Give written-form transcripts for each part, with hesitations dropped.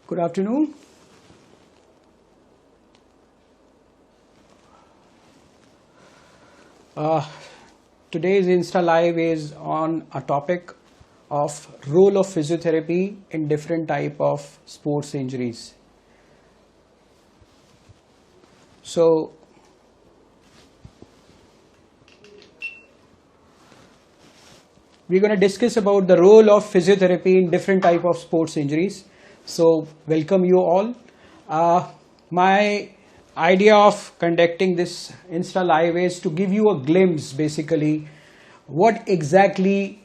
Good afternoon. Today's Insta Live is on a topic of role of physiotherapy in different type of sports injuries. So, we're going to discuss about the role of physiotherapy in different type of sports injuries. So, welcome you all. My idea of conducting this Insta Live is to give you a glimpse, basically, what exactly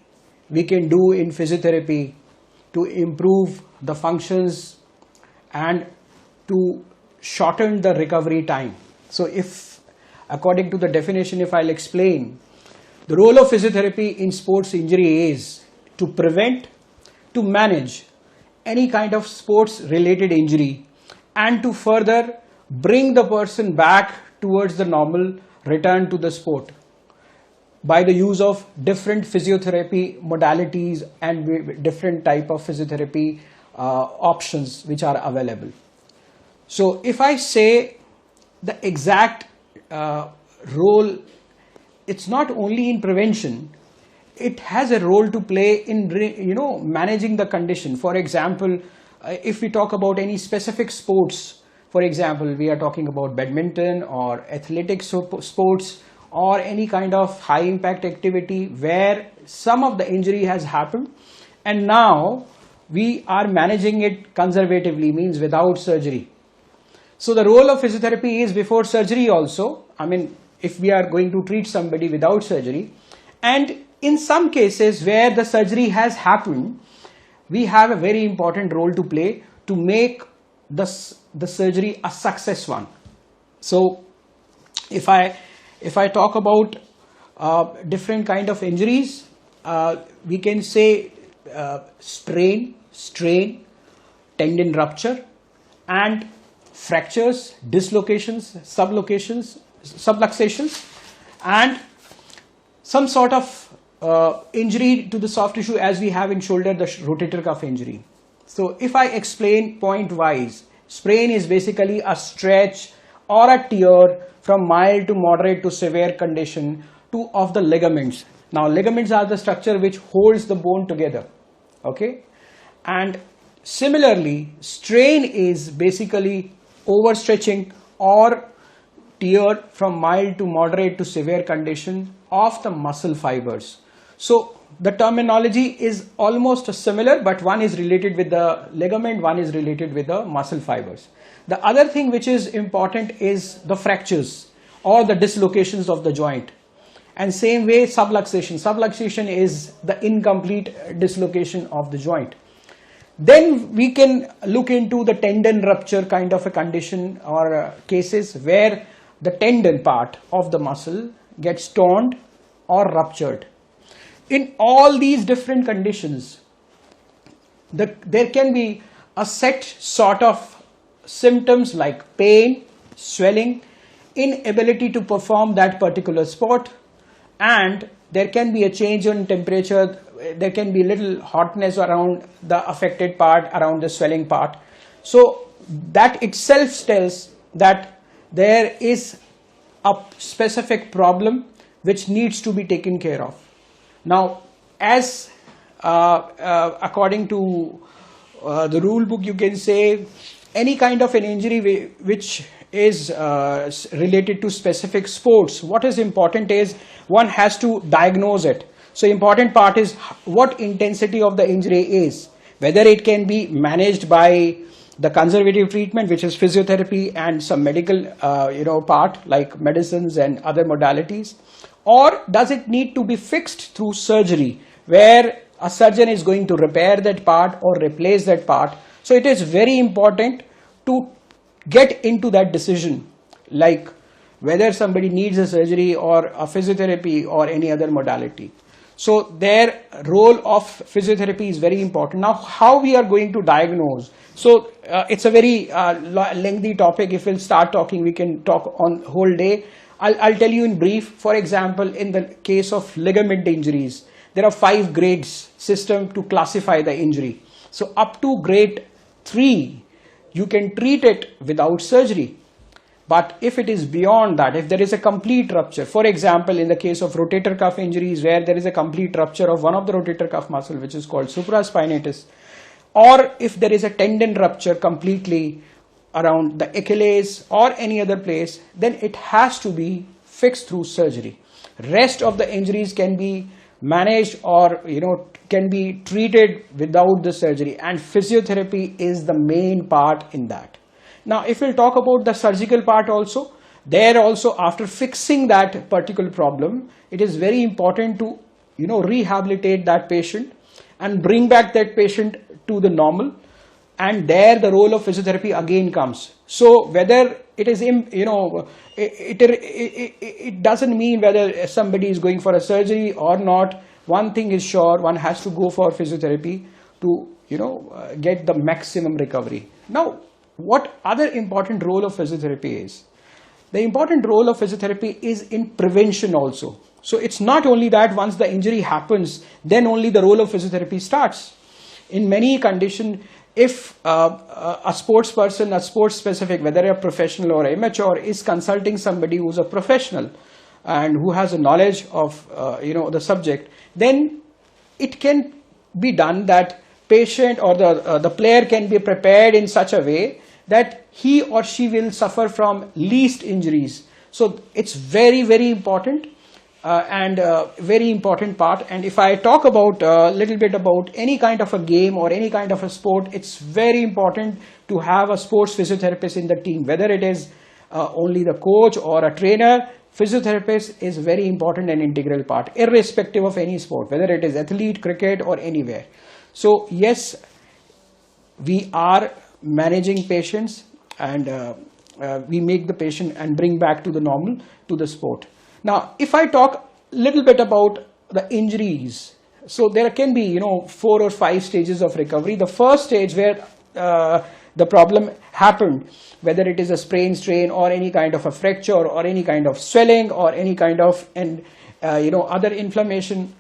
we can do in physiotherapy to improve the functions and to shorten the recovery time. So, if according to the definition, if I'll explain, the role of physiotherapy in sports injury is to prevent, to manage any kind of sports related injury and to further bring the person back towards the normal return to the sport by the use of different physiotherapy modalities and different type of physiotherapy options which are available. So if I say the exact role, it's not only in prevention, it has a role to play in managing the condition. For example, if we talk about any specific sports, for example, we are talking about badminton or athletic sports or any kind of high impact activity where some of the injury has happened and now we are managing it conservatively, means without surgery. So the role of physiotherapy is before surgery also. I mean, if we are going to treat somebody without surgery, and in some cases where the surgery has happened, we have a very important role to play to make the surgery a success one. So if I talk about different kind of injuries, we can say sprain, strain, tendon rupture and fractures, dislocations, subluxations and some sort of injury to the soft tissue as we have in shoulder, the rotator cuff injury. So if I explain point wise, sprain is basically a stretch or a tear from mild to moderate to severe condition of the ligaments. Now ligaments are the structure which holds the bone together. Okay, and similarly strain is basically overstretching or tear from mild to moderate to severe condition of the muscle fibers. So the terminology is almost similar, but one is related with the ligament, one is related with the muscle fibers. The other thing which is important is the fractures or the dislocations of the joint. And same way subluxation. Subluxation is the incomplete dislocation of the joint. Then we can look into the tendon rupture kind of a condition or cases where the tendon part of the muscle gets torn or ruptured. In all these different conditions, there can be a set sort of symptoms like pain, swelling, inability to perform that particular sport, and there can be a change in temperature. There can be little hotness around the affected part, around the swelling part. So that itself tells that there is a specific problem which needs to be taken care of. Now, as according to the rule book, you can say any kind of an injury which is related to specific sports, what is important is one has to diagnose it. So important part is what intensity of the injury is, whether it can be managed by the conservative treatment, which is physiotherapy and some medical part like medicines and other modalities, or does it need to be fixed through surgery where a surgeon is going to repair that part or replace that part. So it is very important to get into that decision, like whether somebody needs a surgery or a physiotherapy or any other modality. So their role of physiotherapy is very important. Now how we are going to diagnose? So it's a very lengthy topic. If we'll start talking, we can talk on whole day. I'll tell you in brief. For example, in the case of ligament injuries, there are 5 grades system to classify the injury. So up to grade 3, you can treat it without surgery. But if it is beyond that, if there is a complete rupture, for example, in the case of rotator cuff injuries where there is a complete rupture of one of the rotator cuff muscle, which is called supraspinatus, or if there is a tendon rupture completely around the Achilles or any other place, then it has to be fixed through surgery. Rest of the injuries can be managed or can be treated without the surgery, and physiotherapy is the main part in that. Now, if we'll talk about the surgical part also, there also after fixing that particular problem, it is very important to rehabilitate that patient and bring back that patient to the normal, and there the role of physiotherapy again comes. So whether it is it doesn't mean whether somebody is going for a surgery or not. One thing is sure, one has to go for physiotherapy to get the maximum recovery. Now, what other important role of physiotherapy is? The important role of physiotherapy is in prevention also. So it's not only that once the injury happens, then only the role of physiotherapy starts. In many conditions, if a sports person, a sports specific, whether a professional or amateur, is consulting somebody who's a professional and who has a knowledge of the subject, then it can be done that patient or the player can be prepared in such a way that he or she will suffer from least injuries. So it's very, very important and very important part. And if I talk about a little bit about any kind of a game or any kind of a sport, it's very important to have a sports physiotherapist in the team, whether it is only the coach or a trainer. Physiotherapist is very important and integral part, irrespective of any sport, whether it is athlete, cricket or anywhere. So yes, we are managing patients and we make the patient and bring back to the normal, to the sport. Now, if I talk a little bit about the injuries, so there can be 4 or 5 stages of recovery. The first stage where the problem happened, whether it is a sprain, strain or any kind of a fracture or any kind of swelling or any kind of other inflammation,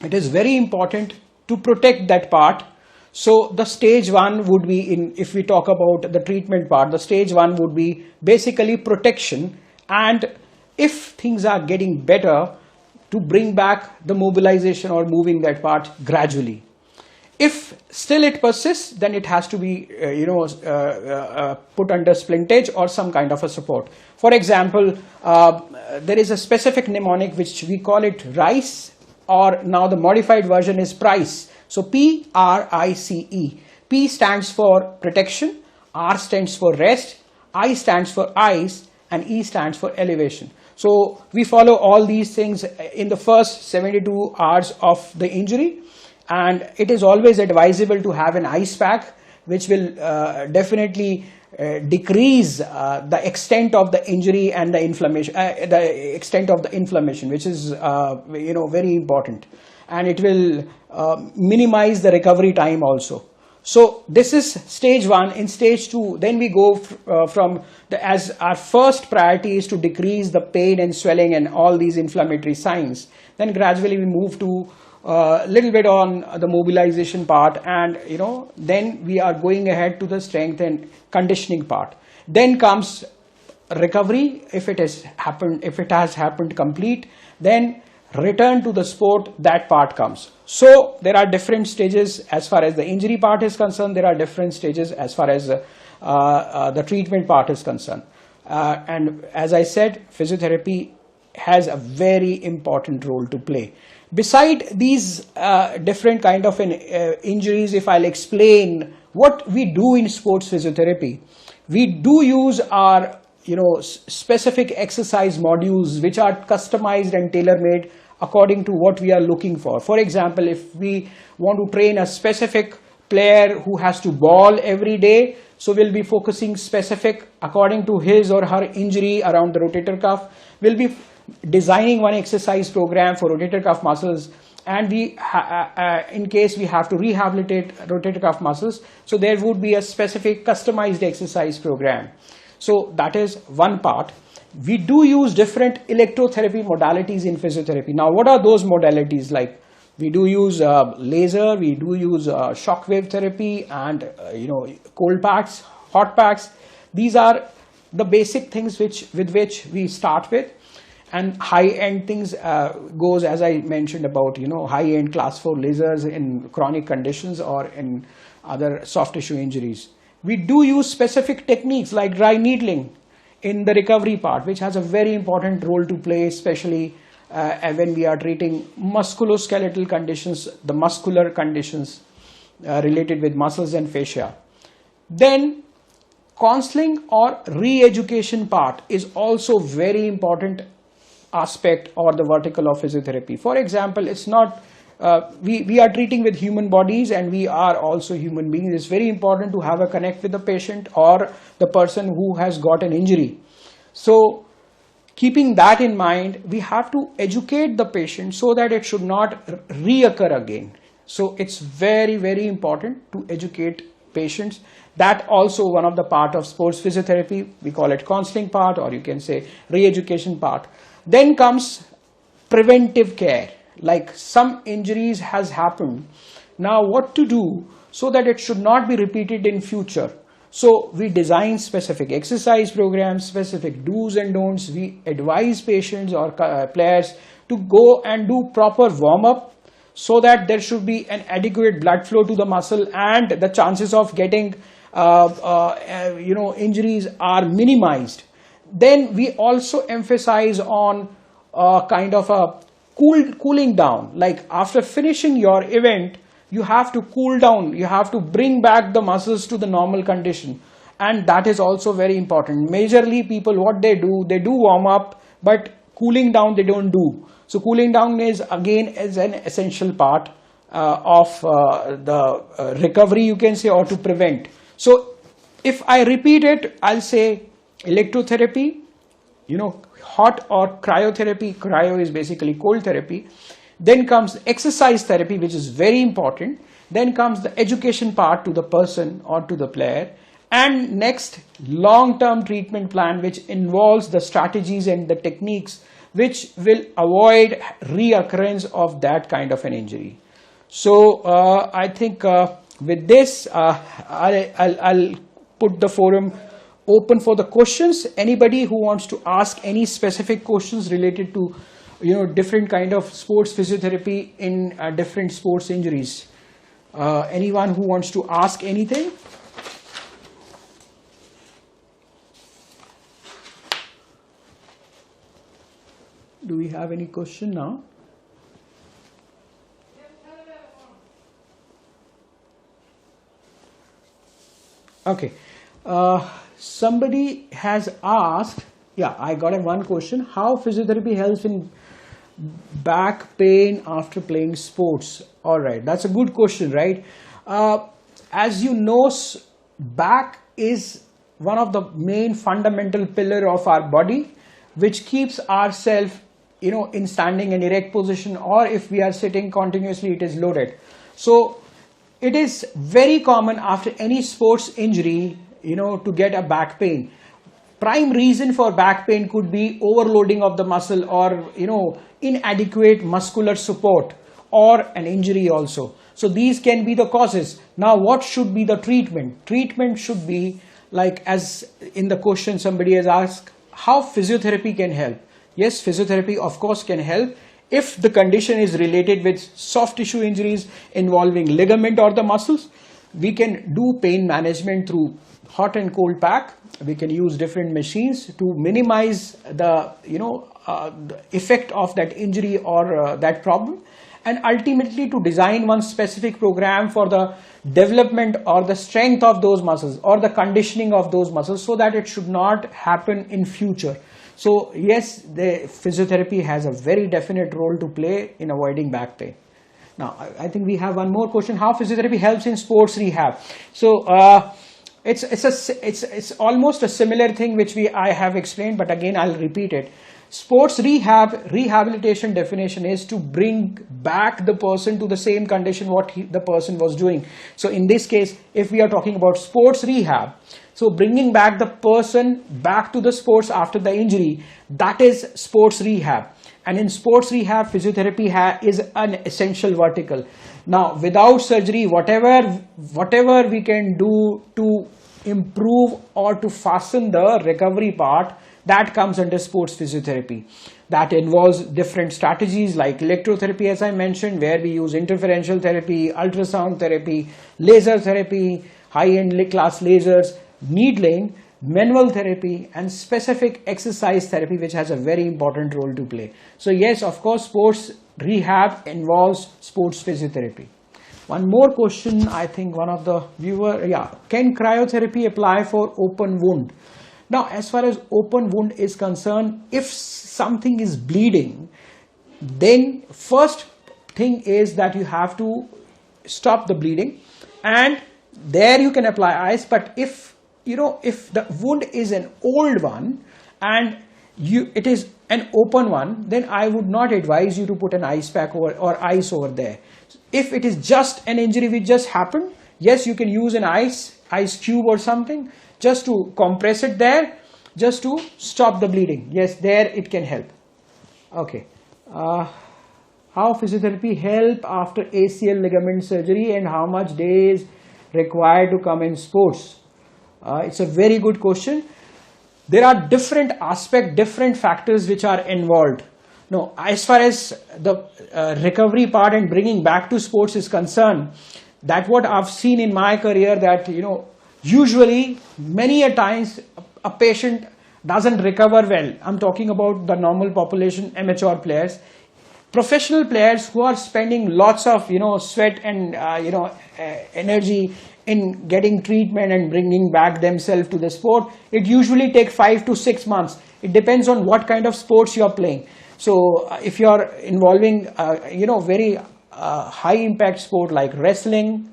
it is very important to protect that part. So the stage 1 would be if we talk about the treatment part, the stage 1 would be basically protection, and if things are getting better, to bring back the mobilization or moving that part gradually. If still it persists, then it has to be put under splintage or some kind of a support. For example, there is a specific mnemonic which we call it RICE, or now the modified version is PRICE. So PRICE. P stands for protection, R stands for rest, I stands for eyes, and E stands for elevation. So we follow all these things in the first 72 hours of the injury, and it is always advisable to have an ice pack, which will definitely decrease the extent of the injury and the inflammation, which is very important, and it will minimize the recovery time also. So this is stage 1. In stage 2, then we go as our first priority is to decrease the pain and swelling and all these inflammatory signs. Then gradually we move to a little bit on the mobilization part, and then we are going ahead to the strength and conditioning part. Then comes recovery. If it has happened complete, then return to the sport, that part comes. So there are different stages as far as the injury part is concerned. There are different stages as far as the treatment part is concerned. And as I said, physiotherapy has a very important role to play. Beside these different kind of injuries, if I'll explain what we do in sports physiotherapy, we do use our specific exercise modules which are customized and tailor-made according to what we are looking for. For example, if we want to train a specific player who has to ball every day, so we'll be focusing specific according to his or her injury around the rotator cuff. We'll be designing one exercise program for rotator cuff muscles, and we in case we have to rehabilitate rotator cuff muscles, so there would be a specific customized exercise program. So that is one part. We do use different electrotherapy modalities in physiotherapy. Now, what are those modalities like? We do use laser, we do use shock wave therapy and cold packs, hot packs. These are the basic things with which we start with. And high-end things goes, as I mentioned about, high-end class 4 lasers in chronic conditions or in other soft tissue injuries. We do use specific techniques like dry needling in the recovery part, which has a very important role to play, especially when we are treating musculoskeletal conditions, the muscular conditions related with muscles and fascia. Then counseling or re-education part is also very important aspect or the vertical of physiotherapy. For example, it's not we are treating with human bodies and we are also human beings. It's very important to have a connect with the patient or the person who has got an injury. So keeping that in mind, we have to educate the patient so that it should not reoccur again. So it's very, very important to educate patients. That also one of the part of sports physiotherapy. We call it counseling part, or you can say re-education part. Then comes preventive care, like some injuries has happened. Now what to do so that it should not be repeated in future? So we design specific exercise programs, specific do's and don'ts. We advise patients or players to go and do proper warm-up so that there should be an adequate blood flow to the muscle and the chances of getting injuries are minimized. Then we also emphasize on kind of a cooling down. Like after finishing your event, you have to cool down. You have to bring back the muscles to the normal condition. And that is also very important. Majorly people, what they do warm up, but cooling down they don't do. So cooling down is again an essential part of the recovery, you can say, or to prevent. So if I repeat it, I'll say electrotherapy, hot or cryotherapy. Cryo is basically cold therapy. Then comes exercise therapy, which is very important. Then comes the education part to the person or to the player. And next, long-term treatment plan, which involves the strategies and the techniques which will avoid reoccurrence of that kind of an injury. So I think with this, I'll put the forum open for the questions. Anybody who wants to ask any specific questions related to different kind of sports physiotherapy in different sports injuries. Anyone who wants to ask anything? Do we have any question now? Okay. Somebody has asked, yeah, I got one question. How physiotherapy helps in back pain after playing sports? All right, that's a good question, right? As you know, back is one of the main fundamental pillar of our body, which keeps ourselves, in standing and erect position, or if we are sitting continuously, it is loaded. So it is very common after any sports injury, to get a back pain. Prime reason for back pain could be overloading of the muscle or, inadequate muscular support or an injury also. So these can be the causes. Now, what should be the treatment? Treatment should be like, as in the question somebody has asked, how physiotherapy can help? Yes, physiotherapy of course can help if the condition is related with soft tissue injuries involving ligament or the muscles. We can do pain management through hot and cold pack. We can use different machines to minimize the the effect of that injury or that problem, and ultimately to design one specific program for the development or the strength of those muscles or the conditioning of those muscles so that it should not happen in future. So yes, the physiotherapy has a very definite role to play in avoiding back pain. Now, I think we have one more question. How physiotherapy helps in sports rehab? So it's almost a similar thing which I have explained, but again I'll repeat it. Sports rehabilitation definition is to bring back the person to the same condition what the person was doing. So in this case, if we are talking about sports rehab, so bringing back the person back to the sports after the injury, that is sports rehab. And in sports rehab, physiotherapy is an essential vertical. Now, without surgery, whatever we can do to improve or to fasten the recovery part, that comes under sports physiotherapy. That involves different strategies like electrotherapy, as I mentioned, where we use interferential therapy, ultrasound therapy, laser therapy, high-end class lasers, needling, manual therapy, and specific exercise therapy, which has a very important role to play. So yes, of course, sports rehab involves sports physiotherapy. One more question, I think one of the viewer, can cryotherapy apply for open wound? Now, as far as open wound is concerned, if something is bleeding, then first thing is that you have to stop the bleeding, and there you can apply ice. But if the wound is an old one and it is an open one, then I would not advise you to put an ice pack or ice over there. If it is just an injury which just happened, yes, you can use an ice cube or something just to compress it there, just to stop the bleeding. Yes, there it can help. Okay. How physiotherapy help after ACL ligament surgery, and how much days required to come in sports? It's a very good question. There are different aspects, different factors which are involved. No, as far as the recovery part and bringing back to sports is concerned, that what I've seen in my career, that usually many a times a patient doesn't recover well. I'm talking about the normal population, amateur players. Professional players who are spending lots of sweat and energy in getting treatment and bringing back themselves to the sport, it usually takes 5 to 6 months. It depends on what kind of sports you are playing. So if you are involving very high impact sport like wrestling,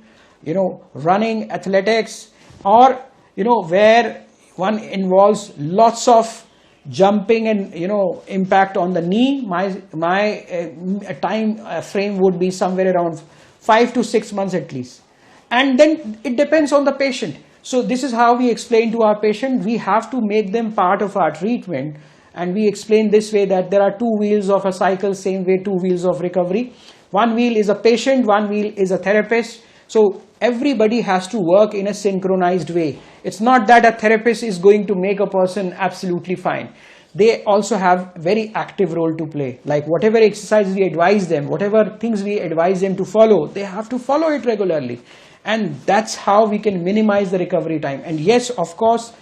running, athletics, or where one involves lots of jumping and impact on the knee, my time frame would be somewhere around 5 to 6 months at least. And then it depends on the patient. So this is how we explain to our patient. We have to make them part of our treatment, and we explain this way, that there are two wheels of a cycle, same way two wheels of recovery. One wheel is a patient, one wheel is a therapist. So everybody has to work in a synchronized way. It's not that a therapist is going to make a person absolutely fine. They also have very active role to play. Like whatever exercises we advise them, whatever things we advise them to follow, they have to follow it regularly. And that's how we can minimize the recovery time. And yes, of course,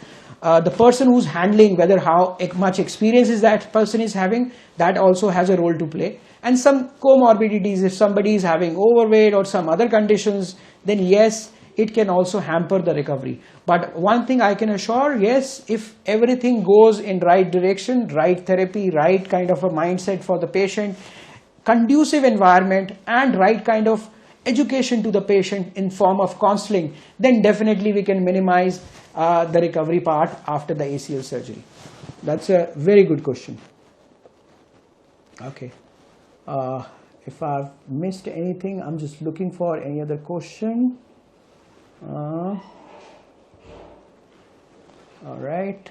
the person who's handling, whether how much experience is that person is having, that also has a role to play. And some comorbidities, if somebody is having overweight or some other conditions, then yes, it can also hamper the recovery. But one thing I can assure, yes, if everything goes in right direction, right therapy, right kind of a mindset for the patient, conducive environment, and right kind of education to the patient in form of counseling, then definitely we can minimize the recovery part after the ACL surgery. That's a very good question. Okay. If I've missed anything, I'm just looking for any other question. All right.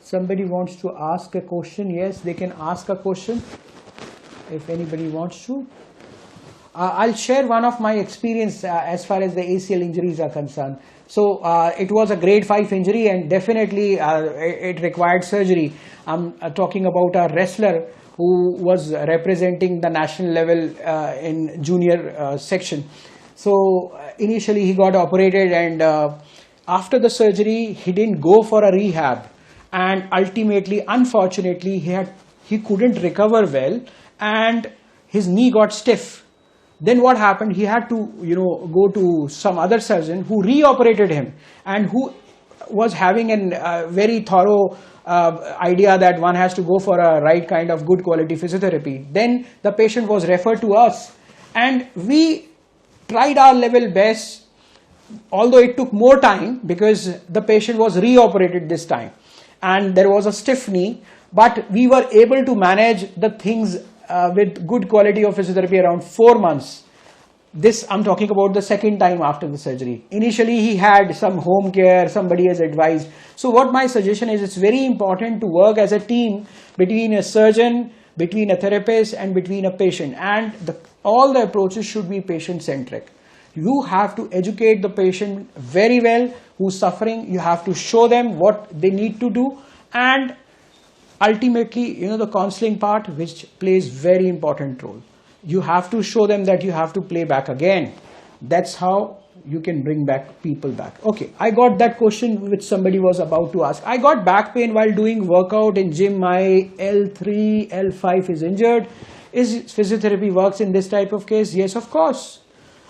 Somebody wants to ask a question. Yes, they can ask a question if anybody wants to. I'll share one of my experience as far as the ACL injuries are concerned. So it was a grade 5 injury, and definitely it required surgery. I'm talking about a wrestler who was representing the national level in junior section. So initially he got operated, and after the surgery he didn't go for a rehab, and ultimately, unfortunately, he couldn't recover well, and his knee got stiff. Then what happened? He had to go to some other surgeon who reoperated him, and who was having a very thorough idea that one has to go for a right kind of good quality physiotherapy. Then the patient was referred to us, and we tried our level best, although it took more time because the patient was reoperated this time and there was a stiff knee, but we were able to manage the things with good quality of physiotherapy around 4 months. This I'm talking about the second time after the surgery. Initially he had some home care, somebody has advised. So what my suggestion is, it's very important to work as a team between a surgeon, between a therapist, and between a patient. And all the approaches should be patient-centric. You have to educate the patient very well who's suffering. You have to show them what they need to do, and ultimately, the counseling part, which plays very important role. You have to show them that you have to play back again. That's how you can bring back people back. Okay, I got that question which somebody was about to ask. I got back pain while doing workout in gym. My L3, L5 is injured. Is physiotherapy works in this type of case? Yes, of course.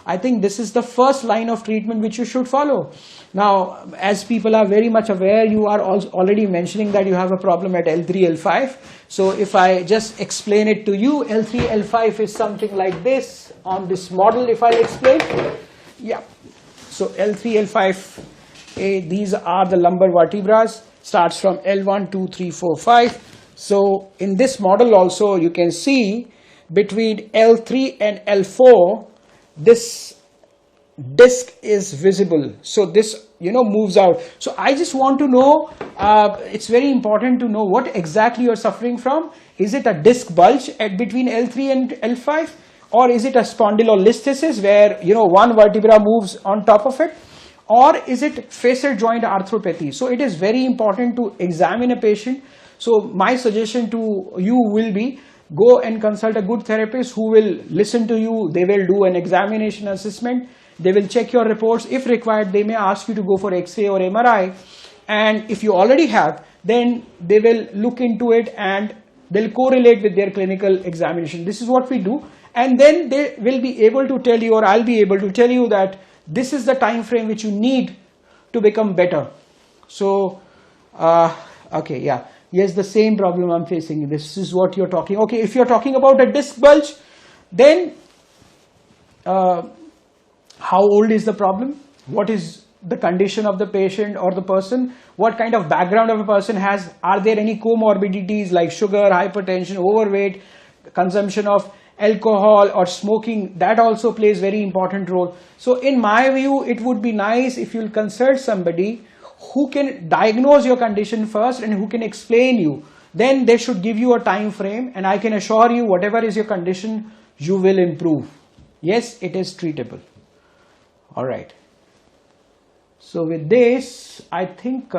I think this is the first line of treatment which you should follow. Now, as people are very much aware, you are already mentioning that you have a problem at L3, L5. So if I just explain it to you, L3, L5 is something like this on this model, if I explain. Yeah. So L3, L5, these are the lumbar vertebrae, starts from L1, 2, 3, 4, 5. So in this model also, you can see between L3 and L4, this disc is visible. So this, moves out. So I just want to know, it's very important to know what exactly you're suffering from. Is it a disc bulge at between L3 and L5? Or is it a spondylolisthesis where, one vertebra moves on top of it? Or is it facet joint arthropathy? So it is very important to examine a patient. So my suggestion to you will be, go and consult a good therapist who will listen to you. They will do an examination assessment. They will check your reports. If required, they may ask you to go for X-ray or MRI. And if you already have, then they will look into it and they'll correlate with their clinical examination. This is what we do. And then they will be able to tell you, or I'll be able to tell you, that this is the time frame which you need to become better. So, okay, yeah. Yes, the same problem I'm facing. This is what you're talking. Okay, if you're talking about a disc bulge, then how old is the problem? What is the condition of the patient or the person? What kind of background of a person has? Are there any comorbidities like sugar, hypertension, overweight, consumption of alcohol or smoking? That also plays very important role. So in my view, it would be nice if you'll consult somebody who can diagnose your condition first and who can explain you. Then they should give you a time frame, and I can assure you whatever is your condition, you will improve. Yes, it is treatable. All right. So with this, I think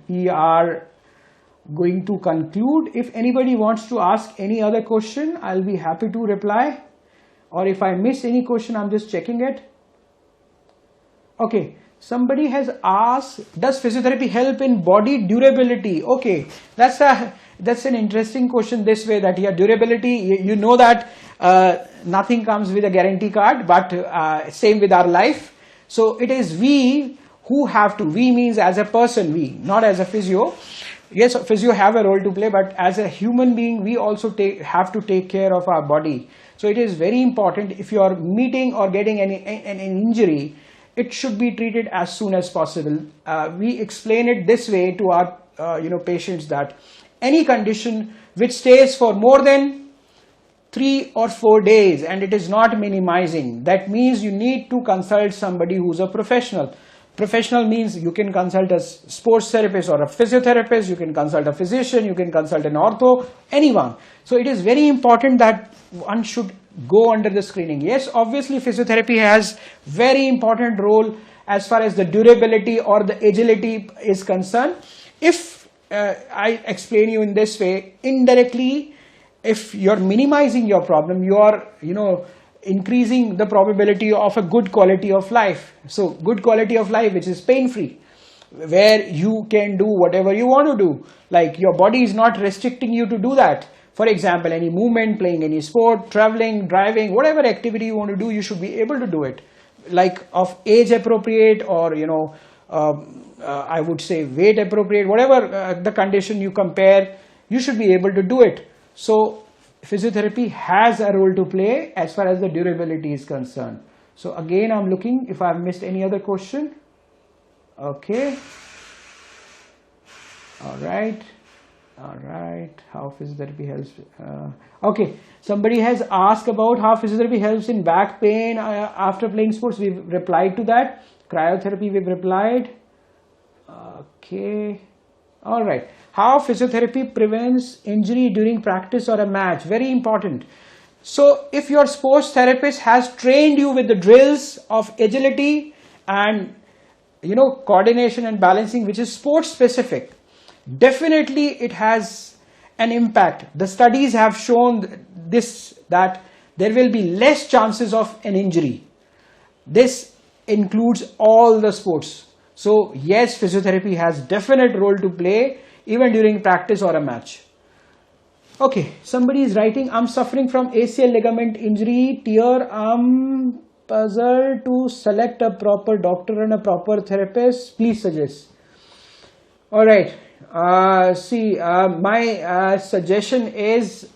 we are going to conclude. If anybody wants to ask any other question, I'll be happy to reply. Or if I miss any question, I'm just checking it. Okay. Somebody has asked, does physiotherapy help in body durability? Okay, that's an interesting question this way, that durability, you know that nothing comes with a guarantee card, but same with our life. So it is we who have to, we means as a person, we, not as a physio. Yes, physio have a role to play, but as a human being, we also have to take care of our body. So it is very important, if you are meeting or getting an injury, it should be treated as soon as possible. We explain it this way to our patients, that any condition which stays for more than 3 or 4 days and it is not minimizing, that means you need to consult somebody who's a professional. Professional means you can consult a sports therapist or a physiotherapist, you can consult a physician, you can consult an ortho, anyone. So it is very important that one should go under the screening. Yes, obviously physiotherapy has very important role as far as the durability or the agility is concerned. If I explain you in this way, indirectly, if you're minimizing your problem, you are, increasing the probability of a good quality of life. So good quality of life, which is pain-free, where you can do whatever you want to do. Like your body is not restricting you to do that. For example, any movement, playing any sport, traveling, driving, whatever activity you want to do, you should be able to do it. Like of age appropriate, or, I would say weight appropriate, whatever the condition you compare, you should be able to do it. So physiotherapy has a role to play as far as the durability is concerned. So again, I'm looking if I've missed any other question. Okay. All right. How physiotherapy helps. Okay. Somebody has asked about how physiotherapy helps in back pain after playing sports. We've replied to that. Cryotherapy, we've replied. Okay. All right. How physiotherapy prevents injury during practice or a match? Very important. So if your sports therapist has trained you with the drills of agility and coordination and balancing, which is sports specific, definitely it has an impact. The studies have shown this, that there will be less chances of an injury. This includes all the sports. So yes, physiotherapy has definite role to play even during practice or a match. Okay, somebody is writing, I'm suffering from ACL ligament injury, tear, I'm puzzled to select a proper doctor and a proper therapist. Please suggest. Alright, my suggestion is,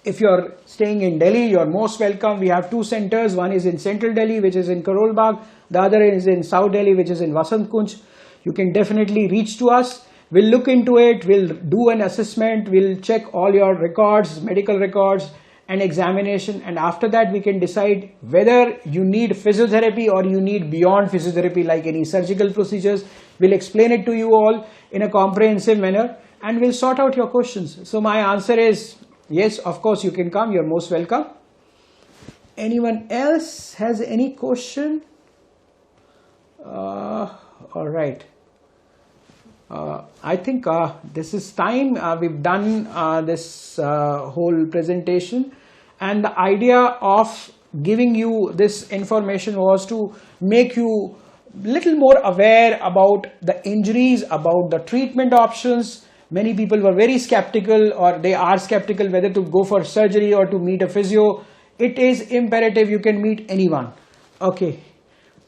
if you're staying in Delhi, you're most welcome. We have two centers. One is in Central Delhi, which is in Karol Bagh. The other is in South Delhi, which is in Vasant Kunj. You can definitely reach to us. We'll look into it. We'll do an assessment. We'll check all your records, medical records and examination. And after that, we can decide whether you need physiotherapy or you need beyond physiotherapy, like any surgical procedures. We'll explain it to you all in a comprehensive manner and we'll sort out your questions. So my answer is, yes, of course you can come. You're most welcome. Anyone else has any question? All right. I think this is time. We've done this whole presentation, and the idea of giving you this information was to make you little more aware about the injuries, about the treatment options. Many people were very skeptical, or they are skeptical whether to go for surgery or to meet a physio. It is imperative you can meet anyone. Okay.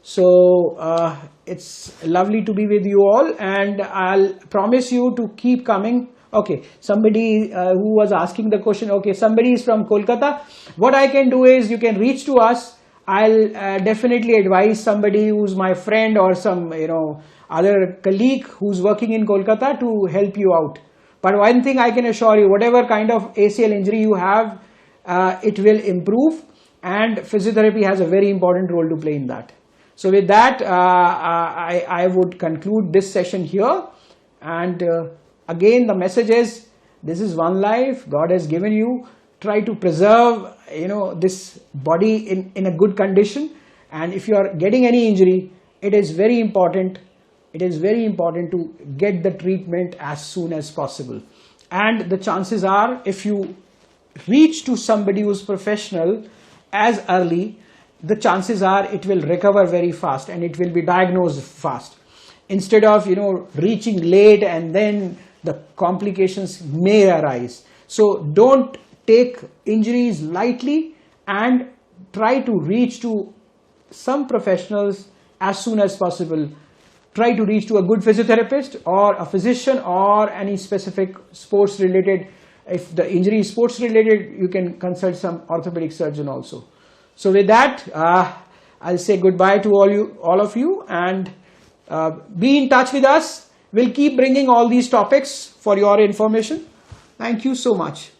So it's lovely to be with you all, and I'll promise you to keep coming. Okay, somebody who was asking the question, okay, somebody is from Kolkata. What I can do is, you can reach to us. I'll definitely advise somebody who's my friend or some other colleague who's working in Kolkata to help you out. But one thing I can assure you, whatever kind of ACL injury you have, it will improve, and physiotherapy has a very important role to play in that. So with that, I would conclude this session here. And again, the message is, this is one life God has given you. Try to preserve, this body in a good condition. And if you are getting any injury, it is very important. It is very important to get the treatment as soon as possible. And the chances are, if you reach to somebody who's professional as early, the chances are it will recover very fast and it will be diagnosed fast, instead of reaching late and then the complications may arise. So don't take injuries lightly and try to reach to some professionals as soon as possible. Try to reach to a good physiotherapist or a physician or any specific sports related. If the injury is sports related, you can consult some orthopedic surgeon also. So with that, I'll say goodbye to all of you, and be in touch with us. We'll keep bringing all these topics for your information. Thank you so much.